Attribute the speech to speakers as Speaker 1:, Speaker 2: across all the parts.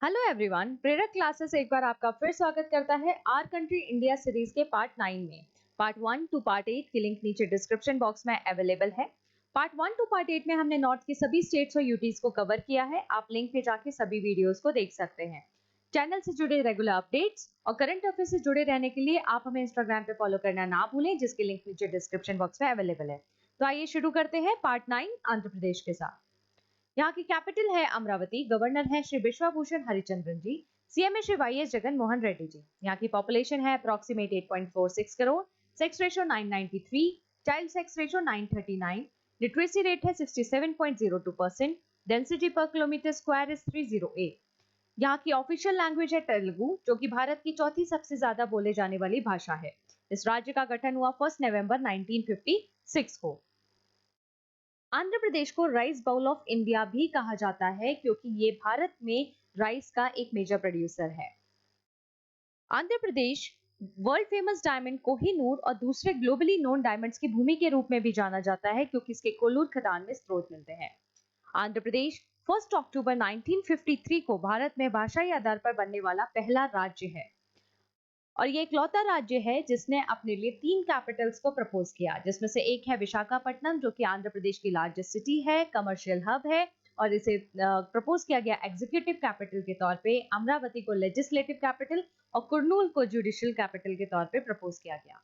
Speaker 1: Hello everyone, प्रेरक classes एक बार आपका फिर स्वागत करता है आर कंट्री इंडिया सीरीज के पार्ट 9 में। पार्ट 1 टू पार्ट 8 की लिंक नीचे डिस्क्रिप्शन बॉक्स में अवेलेबल है। पार्ट 1 टू पार्ट 8 में हमने नॉर्थ की सभी स्टेट्स और यूटीज को कवर किया है। आप लिंक पे जाके सभी वीडियोस को देख सकते हैं। चैनल से जुड़े रेगुलर अपडेट्स और करंट अफेयर से जुड़े रहने के लिए आप हमें इंस्टाग्राम पे फॉलो करना ना भूलें, जिसकी लिंक नीचे डिस्क्रिप्शन बॉक्स में अवेलेबल है। तो आइए शुरू करते हैं पार्ट 9 आंध्र प्रदेश के साथ। यहाँ की कैपिटल है अमरावती, गवर्नर है श्री विश्वभूषण हरिचंद्रन जी, सीएम है श्री वाईएस जगन मोहन रेड्डी जी। यहाँ की पॉपुलेशन है approximate 8.46 crore, sex ratio 993, child sex ratio 939, literacy rate है 67.02%, डेंसिटी पर किलोमीटर स्क्वायर इज 308। यहाँ की ऑफिशियल लैंग्वेज है तेलुगु, जो कि भारत की चौथी सबसे ज्यादा बोले जाने वाली भाषा है। इस राज्य का गठन हुआ 1 नवंबर 1956 को। आंध्र प्रदेश को राइस बाउल ऑफ इंडिया भी कहा जाता है, क्योंकि ये भारत में राइस का एक मेजर प्रोड्यूसर है। Andhra Pradesh world famous diamond Kohinoor और दूसरे ग्लोबली नोन डायमंड्स की भूमि के रूप में भी जाना जाता है, क्योंकि इसके कोल्लूर खदान में स्रोत मिलते हैं। आंध्र प्रदेश 1 अक्टूबर 1953 को भारत में भाषाई आधार पर बनने वाला पहला राज्य है, और ये इकलौता राज्य है जिसने अपने लिए 3 कैपिटल्स को प्रपोज किया, जिसमें से एक है विशाखापट्टनम, जो कि आंध्र प्रदेश की लार्जेस्ट सिटी है, कमर्शियल हब है, और इसे प्रपोज किया गया एग्जीक्यूटिव कैपिटल के तौर पे। अमरावती को लेजिस्लेटिव कैपिटल और कुर्नूल को जुडिशियल कैपिटल के तौर पे प्रपोज किया गया।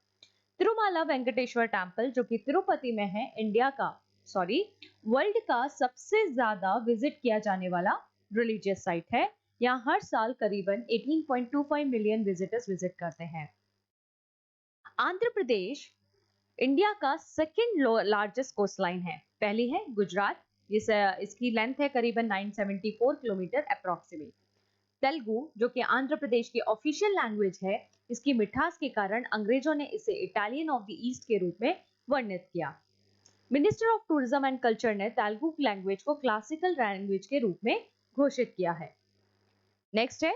Speaker 1: तिरुमाला वेंकटेश्वर टेम्पल, जो कि तिरुपति में है, वर्ल्ड का सबसे ज्यादा विजिट किया जाने वाला रिलीजियस साइट है। यहाँ हर साल करीबन 18.25 मिलियन विजिटर्स विजिट करते हैं। आंध्र प्रदेश इंडिया का सेकंड लार्जेस्ट कोस्ट लाइन है। पहली है गुजरात, इसकी लेंथ है करीबन 974 किलोमीटर अप्रोक्सीमेट। तेलुगु, जो कि आंध्र प्रदेश की ऑफिशियल लैंग्वेज है, इसकी मिठास के कारण अंग्रेजों ने इसे इटालियन ऑफ द ईस्ट के रूप में वर्णित किया। Minister of tourism and culture ने तेलुगु लैंग्वेज को क्लासिकल लैंग्वेज के रूप में घोषित किया है। नेक्स्ट है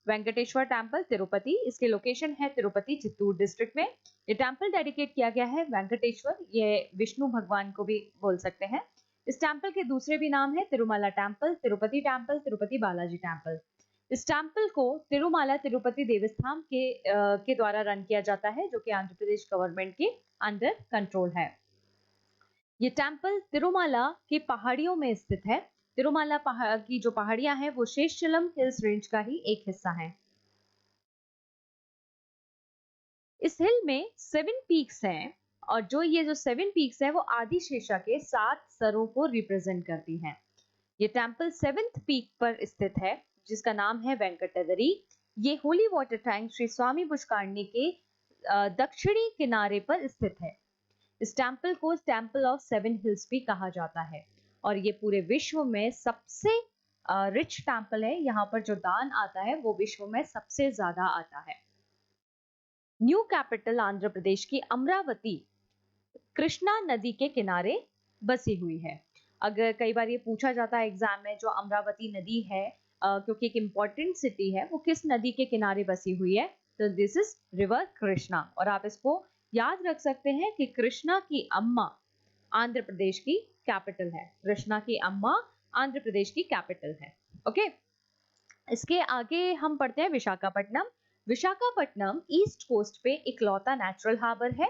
Speaker 1: वेंकटेश्वर टेम्पल तिरुपति। इसकी लोकेशन है तिरुपति चित्तूर डिस्ट्रिक्ट में। ये टेम्पल डेडिकेट किया गया है वेंकटेश्वर, ये विष्णु भगवान को भी बोल सकते हैं। इस टेम्पल के दूसरे भी नाम है तिरुमला टेम्पल, तिरुपति बालाजी टेम्पल। इस टेम्पल को तिरुमाला तिरुपति देवस्थान के द्वारा रन किया जाता है, जो कि आंध्र प्रदेश गवर्नमेंट के अंडर कंट्रोल है। ये टेम्पल तिरुमाला की पहाड़ियों में स्थित है। तिरुमाला की जो पहाड़ियां हैं वो शेषचलम हिल्स रेंज का ही एक हिस्सा है। इस हिल में 7 पीक्स हैं, और जो 7 पीक्स हैं वो आदि शेषा के 7 सरों को रिप्रेजेंट करती हैं। ये टेम्पल 7th पीक पर स्थित है, जिसका नाम है वेंकटगिरी। ये holy water tank Shri Swami पुष्करणी के दक्षिणी किनारे पर स्थित है। इस टेम्पल को टेम्पल ऑफ 7 हिल्स भी कहा जाता है, और ये पूरे विश्व में सबसे रिच टेम्पल है। यहाँ पर जो दान आता है वो विश्व में सबसे ज्यादा आता है। न्यू कैपिटल आंध्र प्रदेश की अमरावती कृष्णा नदी के किनारे बसी हुई है। अगर कई बार ये पूछा जाता है एग्जाम में, जो अमरावती नदी है क्योंकि एक इंपॉर्टेंट सिटी है, वो किस नदी के किनारे बसी हुई है, तो दिस इज रिवर कृष्णा। और आप इसको याद रख सकते हैं कि कृष्णा की अम्मा आंध्र प्रदेश की कैपिटल है। कृष्णा की अम्मा आंध्र प्रदेश की कैपिटल है। ओके, इसके आगे हम पढ़ते हैं विशाखापट्टनम। विशाखापट्टनम ईस्ट कोस्ट पे इकलौता नेचुरल हार्बर है,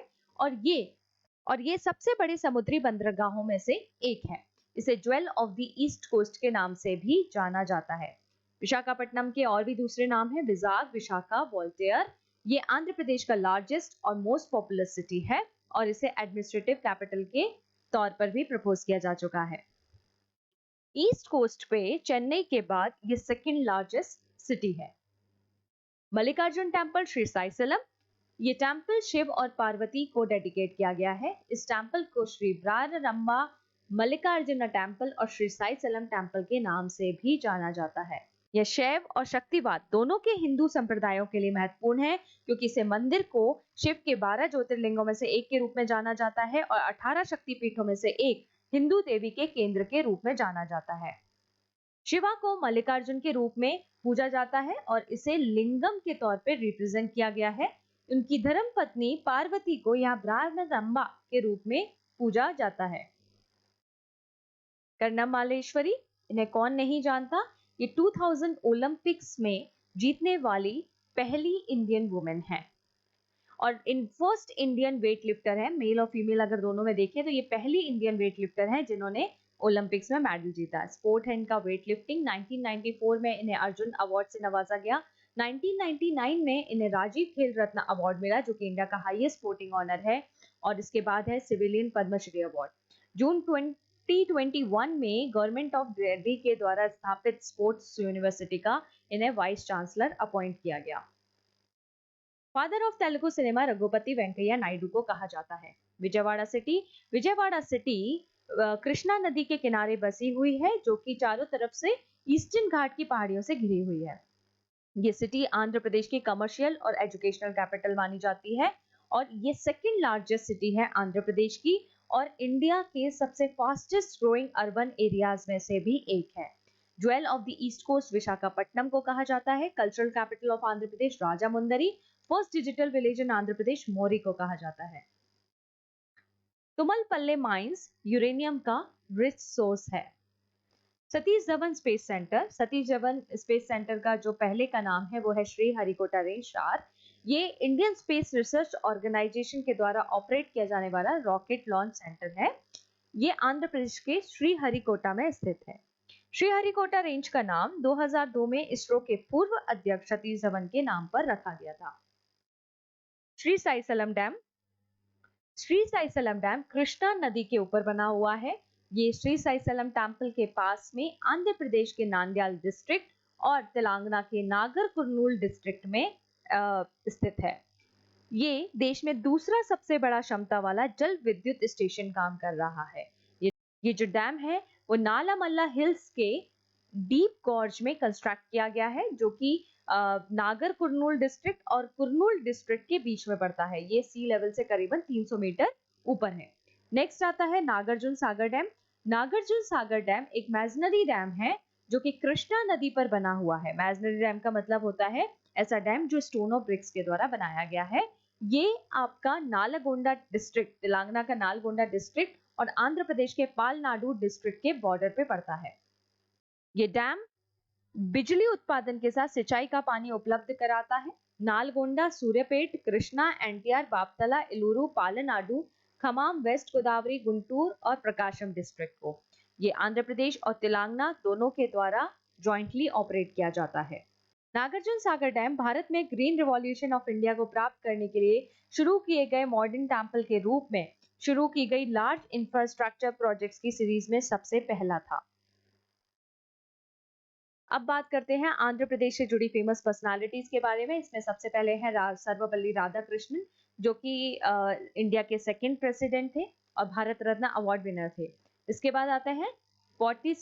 Speaker 1: और ये सबसे बड़े समुद्री बंदरगाहों में से एक है। इसे jewel of the east Coast के नाम से भी जाना जाता है। विशाखापट्टनम के और भी दूसरे नाम हैं विजाग, विशाखा, वोल्टेयर। ये आंध्र प्रदेश का लार्जेस्ट और मोस्ट पॉपुलर सिटी है, और इसे एडमिनिस्ट्रेटिव कैपिटल के तौर पर भी प्रपोज किया जा चुका है। ईस्ट कोस्ट पे चेन्नई के बाद ये सेकंड लार्जेस्ट सिटी है। मल्लिकार्जुन टेम्पल श्री साईसलम, ये टेम्पल शिव और पार्वती को डेडिकेट किया गया है। इस टेम्पल को श्री ब्राररंबा मल्लिकार्जुन टेम्पल और श्री साईसलम टेम्पल के नाम से भी जाना जाता है। यह शैव और शक्तिवाद दोनों के हिंदू संप्रदायों के लिए महत्वपूर्ण है, क्योंकि इसे मंदिर को शिव के 12 ज्योतिर्लिंगों में से एक के रूप में जाना जाता है, और 18 शक्तिपीठों में से एक हिंदू देवी के केंद्र के रूप में जाना जाता है। शिवा को मल्लिकार्जुन के रूप में पूजा जाता है, और इसे लिंगम के तौर पर रिप्रेजेंट किया गया है। उनकी धर्म पत्नी पार्वती को यहाँ ब्राह्मणरंबा के रूप में पूजा जाता है। कर्णमालेश्वरी, इन्हें कौन नहीं जानता, ये 2000 ओलंपिक्स में जीतने वाली पहली इंडियन वुमेन है और in first Indian weight lifter है, मेल और फीमेल अगर दोनों में देखें तो ये पहली इंडियन वेट लिफ्टर है जिन्होंने ओलंपिक्स में मेडल जीता। स्पोर्ट है इनका वेट लिफ्टिंग। 1994 में इन्हें अर्जुन अवार्ड से नवाजा गया। 1999 में इन्हें राजीव खेल रत्न अवार्ड मिला जो कि इंडिया का हाईएस्ट स्पोर्टिंग ऑनर है और इसके बाद है सिविलियन पद्मश्री अवार्ड। जून 2021 में गवर्नमेंट ऑफ दिल्ली के द्वारा स्थापित स्पोर्ट्स यूनिवर्सिटी का इन्हें वाइस चांसलर अपॉइंट किया गया। Father of Telugu cinema Raghupati Venkaiah Naidu को कहा जाता है। विजयवाड़ा सिटी कृष्णा नदी के किनारे बसी हुई है जो कि चारों तरफ से ईस्टर्न घाट की पहाड़ियों से घिरी हुई है। ये सिटी आंध्र प्रदेश की कमर्शियल और एजुकेशनल कैपिटल मानी जाती है और ये सेकंड लार्जेस्ट सिटी है आंध्र प्रदेश की और इंडिया के सबसे फास्टेस्ट ग्रोइंग अर्बन एरियाज में से भी एक है। Jewel of the east coast Visakhapatnam को कहा जाता है। Cultural capital of Andhra Pradesh Rajahmundry. First digital village in Andhra Pradesh Mori को कहा जाता है। तुमलपल्ले माइंस यूरेनियम का रिच सोर्स है। सतीश धवन स्पेस सेंटर का जो पहले का नाम है वो है श्री हरिकोटा रेंज 4। ये इंडियन स्पेस रिसर्च ऑर्गेनाइजेशन के द्वारा ऑपरेट किया जाने वाला रॉकेट लॉन्च सेंटर है। ये आंध्र प्रदेश के श्री हरिकोटा में स्थित है। श्री हरिकोटा रेंज का नाम 2002 में इसरो के पूर्व अध्यक्ष सतीश धवन के नाम पर रखा गया था। श्री साईसलम डैम कृष्णा नदी के ऊपर बना हुआ है। ये श्री साईसलम टेम्पल के पास में आंध्र प्रदेश के नांदयाल डिस्ट्रिक्ट और तेलंगाना के नागर कुर्नूल डिस्ट्रिक्ट में स्थित है। ये देश में दूसरा सबसे बड़ा क्षमता वाला जल विद्युत स्टेशन काम कर रहा है। ये जो डैम है वो नालामल्ला हिल्स के डीप गॉर्ज में कंस्ट्रक्ट किया गया है जो कि नागर कुर्नूल डिस्ट्रिक्ट और कुर्नूल डिस्ट्रिक्ट के बीच में पड़ता है। ये सी लेवल से करीबन 300 मीटर ऊपर है। नेक्स्ट आता है नागार्जुन सागर डैम। नागार्जुन सागर डैम एक मैग्नरी डैम है जो कि कृष्णा नदी पर बना हुआ है। मैग्नरी डैम का मतलब होता है ऐसा डैम जो स्टोन और ब्रिक्स के द्वारा बनाया गया है। ये आपका नालगोंडा डिस्ट्रिक्ट, तेलंगाना का नालगोंडा डिस्ट्रिक्ट और आंध्र प्रदेश के पालनाडु डिस्ट्रिक्ट के बॉर्डर पे पड़ता है। ये डैम बिजली उत्पादन के साथ सिंचाई का पानी उपलब्ध कराता है। नालगोंडा, सूर्यपेट, कृष्णा, एनटीआर, बापतला, इलूरू, पालनाडु, खमाम, वेस्ट गोदावरी, गुंटूर और प्रकाशम डिस्ट्रिक्ट को ये आंध्र प्रदेश और तेलंगाना दोनों के द्वारा जॉइंटली ऑपरेट किया जाता है। नागार्जुन सागर डैम भारत में ग्रीन रिवॉल्यूशन ऑफ इंडिया को प्राप्त करने के लिए शुरू किए गए मॉडर्न टेम्पल के रूप में शुरू की गई लार्ज इंफ्रास्ट्रक्चर प्रोजेक्ट्स की सीरीज में सबसे पहला था। अब बात करते हैं आंध्र प्रदेश से जुड़ी फेमस पर्सनालिटीज के बारे में। इसमें सबसे पहले हैं सर्वपल्ली राधाकृष्णन जो कि इंडिया के सेकंड प्रेसिडेंट थे और भारत रत्न अवार्ड विनर थे। इसके बाद आते हैं पोटी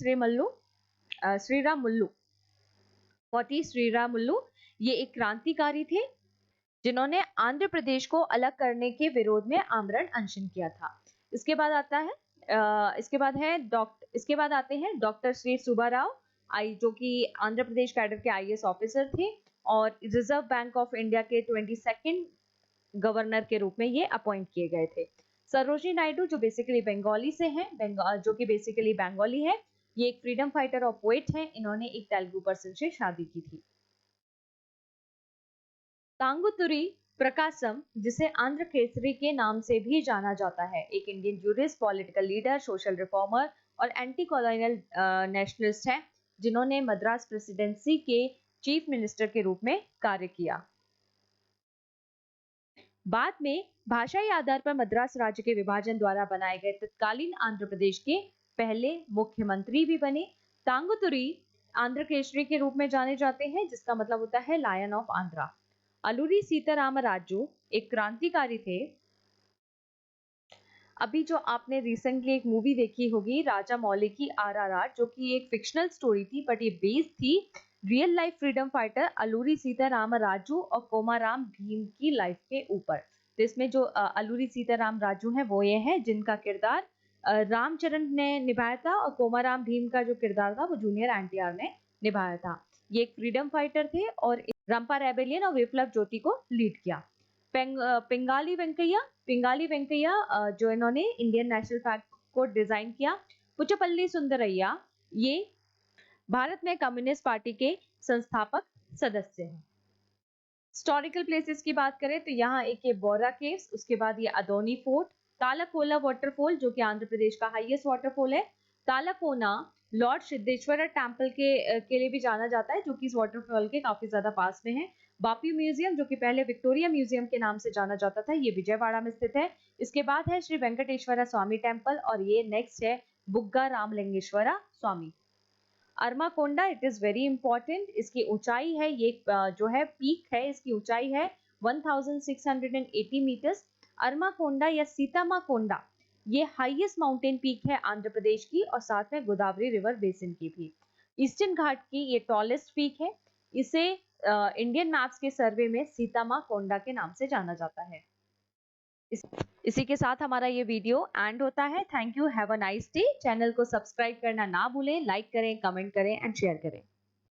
Speaker 1: श्रीरामुल्लू। ये एक क्रांतिकारी थे जिन्होंने आंध्र प्रदेश को अलग करने के विरोध में आमरण अनशन किया था। इसके बाद आते हैं डॉक्टर श्री सुब्बाराव जो कि आंध्र प्रदेश कैडर के आईएएस ऑफिसर थे और रिजर्व बैंक ऑफ इंडिया के 22nd गवर्नर के रूप में ये अपॉइंट किए गए थे। सरोजिनी नायडू जो बेसिकली बंगाली से हैं, बंगाली है। ये एक फ्रीडम फाइटर और पोएट हैं। इन्होंने एक तेलुगु पर्सन से शादी की थी। तांगुतुरी प्रकाशम जिसे आंध्र केसरी के नाम से भी जाना जाता है, एक Indian jurist, political leader, social reformer और एंटी कॉलोनियल नेशनलिस्ट है जिन्होंने मद्रास प्रेसिडेंसी के चीफ मिनिस्टर के रूप में कार्य किया। बाद में भाषाई आधार पर मद्रास राज्य के विभाजन द्वारा बनाए गए तत्कालीन आंध्र प्रदेश के पहले मुख्यमंत्री भी बने। तांगुतुरी आंध्र केसरी के रूप में जाने जाते हैं जिसका मतलब होता है लायन ऑफ आंध्रा। अलूरी सीताराम राजू एक क्रांतिकारी थे। अभी जो आपने रिसेंटली एक मूवी देखी होगी राजा मौली की आरआरआर जो कि एक फिक्शनल स्टोरी थी बट ये बेस्ड थी real life freedom fighter Alluri Sitaram Raju और कोमाराम भीम की लाइफ के ऊपर। तो इसमें जो अलूरी सीताराम राजू हैं वो ये हैं जिनका किरदार रामचरण ने निभाया था और कोमाराम भीम का जो किरदार था वो जूनियर एनटीआर ने निभाया था। ये एक फ्रीडम फाइटर थे और रंपा रेबेलियन और विप्लव ज्योति को लीड किया। पिंगाली वेंकैया जो इन्होंने इंडियन नेशनल फ्लैग को डिजाइन किया। पुचपल्ली सुंदरैया ये भारत में कम्युनिस्ट पार्टी के संस्थापक सदस्य हैं। हिस्टोरिकल प्लेसेस की बात करें तो यहाँ एक ये बोरा केव्स, उसके बाद ये अदोनी फोर्ट, तालाकोला वाटरफॉल जो कि आंध्र प्रदेश का हाईएस्ट वाटरफॉल है, तालाकोना लॉर्ड सिद्धेश्वरा टेम्पल के लिए भी जाना जाता है जो कि इस वाटरफॉल के काफी ज्यादा पास में है। बापू म्यूजियम जो कि पहले विक्टोरिया म्यूजियम के नाम से जाना जाता था, ये विजयवाड़ा में स्थित है। इसके बाद है श्री वेंकटेश्वरा स्वामी टेम्पल और ये नेक्स्ट है Bugga Ramalingeswara Swamy. Aramakonda, it is very important, इसकी ऊंचाई है ये जो है पीक है, इसकी ऊंचाई है 1680 मीटर्स। अरमाकोंडा या सीतामाकोंडा ये हाईएस्ट माउंटेन पीक है आंध्र प्रदेश की और साथ में गोदावरी रिवर बेसिन की भी। ईस्टर्न घाट की ये टॉलेस्ट पीक है, इसे इंडियन मैप्स के सर्वे में सीतामाकोंडा के नाम से जाना जाता है। इसी के साथ हमारा ये वीडियो एंड होता है। Thank you, have a nice day. Channel को सब्सक्राइब करना ना भूलें, लाइक करें, कमेंट करें एंड शेयर करें।